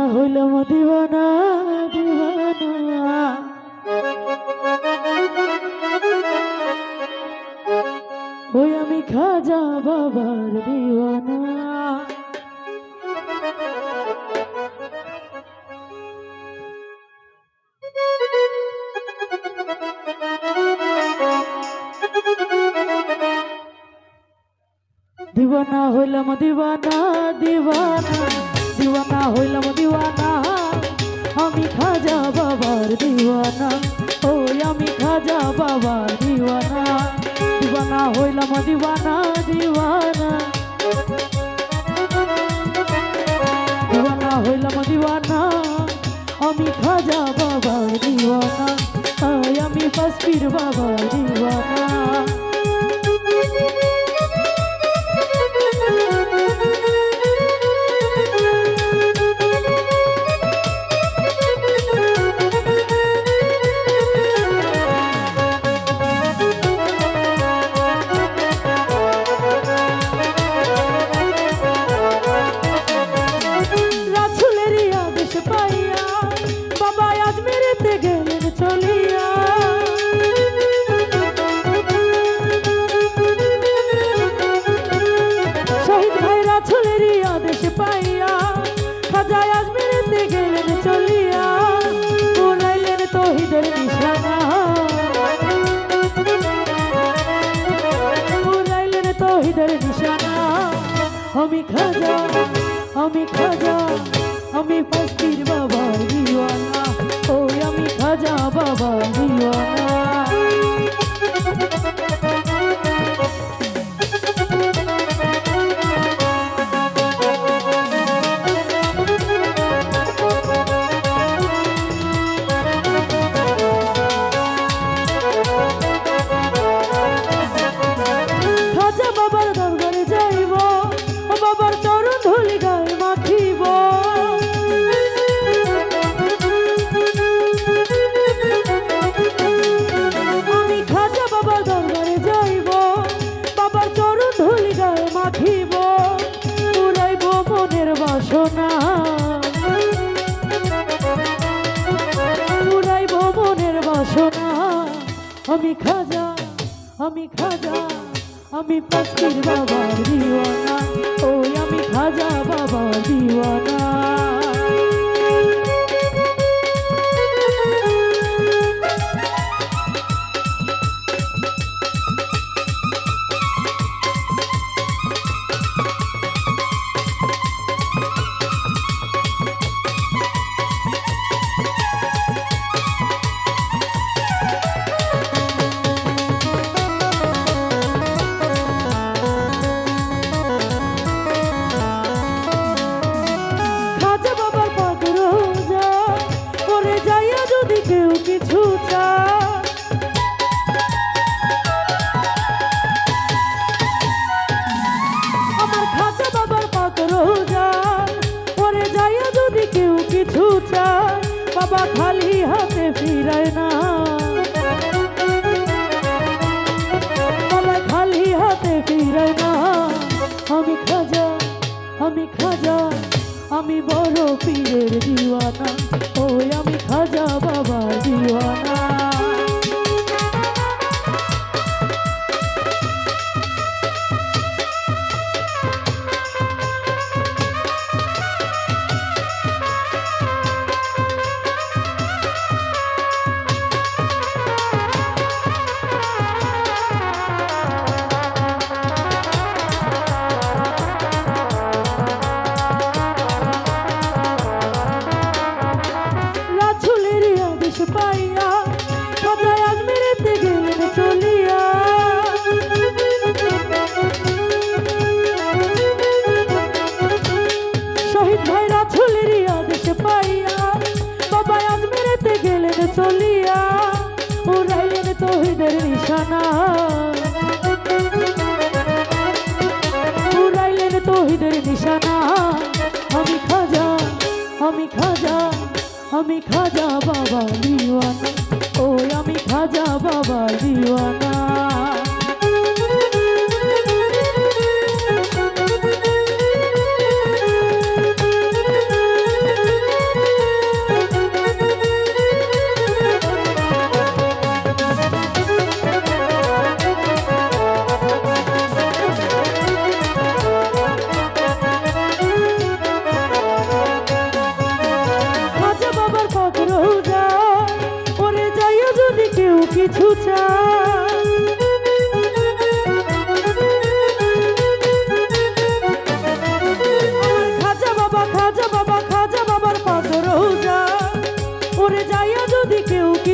হইলাম দিওয়ানা দিওয়ানা ওই আমি খাজা বাবার দিওয়ানা দিওয়ানা হইলাম দিওয়ানা দিওয়ানা দিওয়ানা হইলাম দিওয়ানা আমি খাজা বাবার দিওয়ানা ওই আমি খাজা বাবার দিওয়ানা দিওয়ানা হইলাম দিওয়ানা দিওয়ানা দিওয়ানা হইলাম দিওয়ানা আমি খাজা বাবার দিওয়ানা ওই আমি ফকির বাবার দিওয়ানা আমি খাজা আমি ফকির বাবার দিওয়ানা ওই আমি খাজা বাবার দিওয়ানা আমি খাজা আমি ফকির বাবার দিওয়ানা ওই আমি খাজা বাবার দিওয়ানা বাবা খালি হাতে ফিরায় না বাবা খালি হাতে ফিরায় না আমি খাজা আমি বড় পীরের দিওয়ানা ওই আমি খাজা বাবার দিওয়ানা পাইয়া সবাই আজমিরেতে গেলেন চলিয়া শহীদ ভাইরা ছুলের আদেশ পাইয়া সবাই আজমিরেতে গেলেন চলিয়া উড়াইলেন তৌহিদের নিশানা উড়াইলেন তৌহিদের নিশানা আমি খাজা বাবা দিওয়ানা ওই আমি খাজা বাবা দিওয়ানা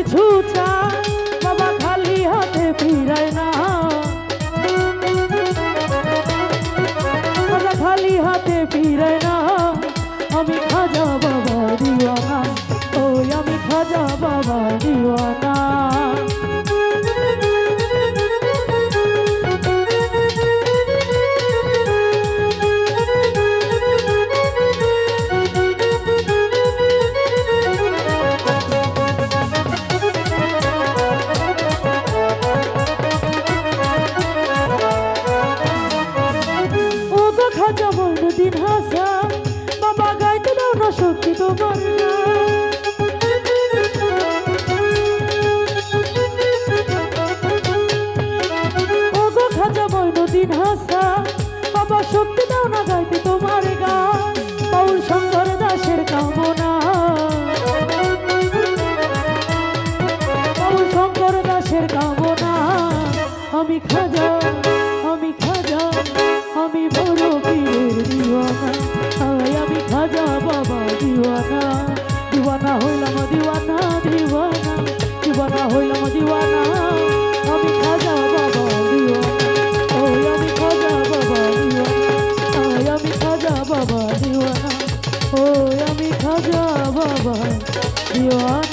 কিছু চায় বাবা খালি হাতে ফিরায় না, বাবা খালি হাতে ফিরায় না। আমি খাজা বাবা দিওয়ানা, ওই আমি খাজা বাবা দিওয়ানা। খাজা মঈনুদ্দিন হাসান বাবা গাইতে দাও না শক্তি তোমার গান। ও গো খাজা মঈনুদ্দিন হাসান বাবা শক্তি দাও না গাইতে তোমার গান। বাউল শঙ্কর দাসের কামনা, বাউল শঙ্কর দাসের কামনা। আমি খাজা, আমি খাজা, আমি বড় পীরের দিওয়ানা, আমি খাজা বাবা দিওয়ানা। দিওয়ানা হইলাম দিওয়ানা, দিওয়ানা, দিওয়ানা হইলাম দিওয়ানা। আমি খাজা বাবা দিওয়ানা, ওই আমি খাজা বাবা দিওয়ানা, আমি খাজা বাবা দিওয়ানা, ওই আমি খাজা বাবা দিওয়ানা।